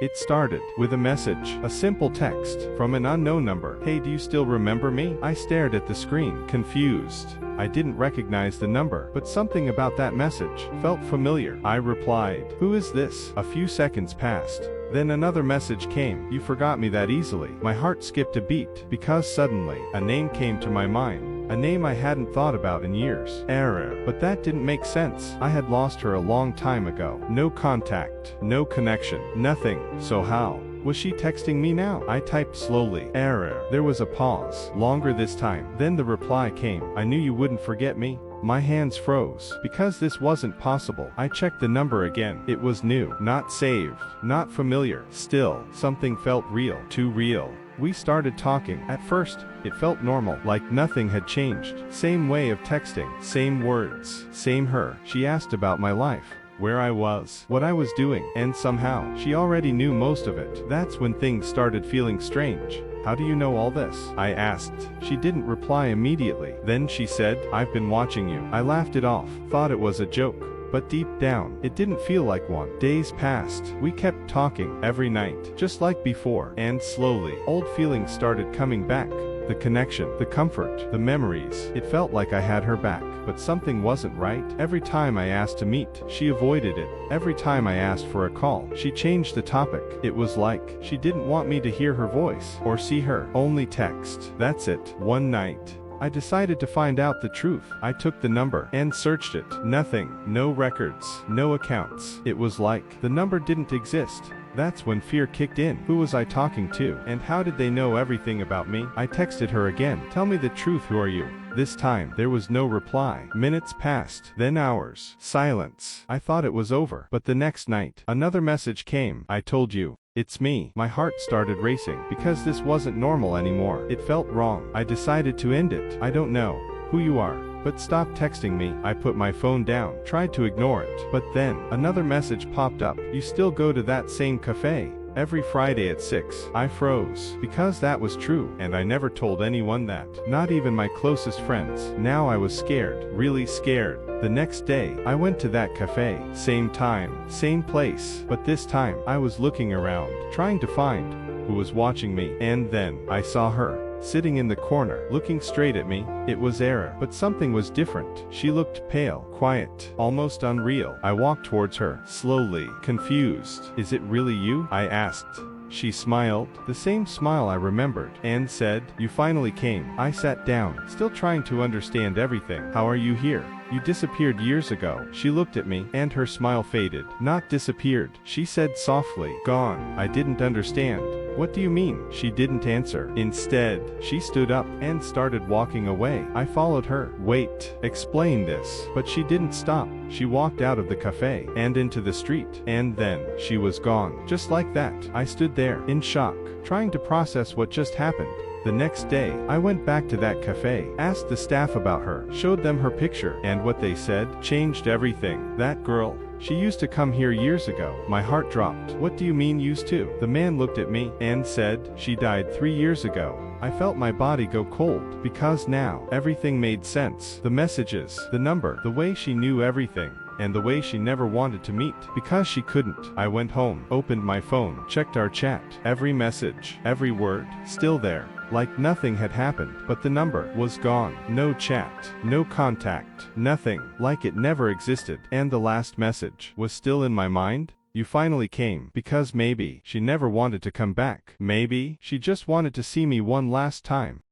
It started with a message, a simple text, from an unknown number. "Hey, do you still remember me?" I stared at the screen, confused. I didn't recognize the number, but something about that message felt familiar. I replied, "Who is this?" A few seconds passed. Then another message came. "You forgot me that easily." My heart skipped a beat, because suddenly, a name came to my mind. A name I hadn't thought about in years. Error. But that didn't make sense. I had lost her a long time ago. No contact. No connection. Nothing. So how was she texting me now? I typed slowly. Error. There was a pause. Longer this time. Then the reply came. "I knew you wouldn't forget me." My hands froze. Because this wasn't possible, I checked the number again. It was new. Not saved. Not familiar. Still, something felt real. Too real. We started talking. At first, it felt normal, like nothing had changed. Same way of texting, same words, same her. She asked about my life, where I was, what I was doing, and somehow, she already knew most of it. That's when things started feeling strange. "How do you know all this?" I asked. She didn't reply immediately. Then she said, "I've been watching you." I laughed it off, thought it was a joke. But deep down, it didn't feel like one. Days passed. We kept talking every night, just like before. And slowly, old feelings started coming back. The connection, the comfort, the memories. It felt like I had her back. But something wasn't right. Every time I asked to meet, she avoided it. Every time I asked for a call, she changed the topic. It was like she didn't want me to hear her voice or see her. Only text. That's it. One night, I decided to find out the truth. I took the number and searched it. Nothing. No records. No accounts. It was like the number didn't exist. That's when fear kicked in. Who was I talking to? And how did they know everything about me? I texted her again. "Tell me the truth, who are you?" This time, there was no reply. Minutes passed, then hours. Silence. I thought it was over. But the next night, another message came. "I told you. It's me." My heart started racing, because this wasn't normal anymore. It felt wrong. I decided to end it. "I don't know who you are, but stop texting me." I put my phone down, tried to ignore it. But then, another message popped up. "You still go to that same cafe every Friday at 6. I froze, because that was true, and I never told anyone that. Not even my closest friends. Now I was scared, really scared. The next day, I went to that cafe. Same time, same place. But this time, I was looking around, trying to find who was watching me. And then, I saw her, sitting in the corner, looking straight at me. It was Error, but something was different. She looked pale, quiet, almost unreal. I walked towards her, slowly, confused. "Is it really you?" I asked. She smiled, the same smile I remembered, and said, "You finally came." I sat down, still trying to understand everything. "How are you here? You disappeared years ago." She looked at me, and her smile faded. "Not disappeared," she said softly. "Gone." I didn't understand. "What do you mean?" She didn't answer. Instead, she stood up and started walking away. I followed her. "Wait, explain this." But she didn't stop. She walked out of the cafe and into the street. And then, she was gone. Just like that. I stood there, in shock, trying to process what just happened. The next day, I went back to that cafe, asked the staff about her, showed them her picture, and what they said changed everything. That girl, she used to come here years ago. My heart dropped. "What do you mean used to?" The man looked at me and said, "She died 3 years ago." I felt my body go cold, because now, everything made sense. The messages, the number, the way she knew everything, and the way she never wanted to meet, because she couldn't. I went home, opened my phone, checked our chat. Every message, every word, still there. Like nothing had happened, but the number was gone. No chat, no contact, nothing, like it never existed. And the last message was still in my mind. "You finally came, because maybe she never wanted to come back. Maybe she just wanted to see me one last time."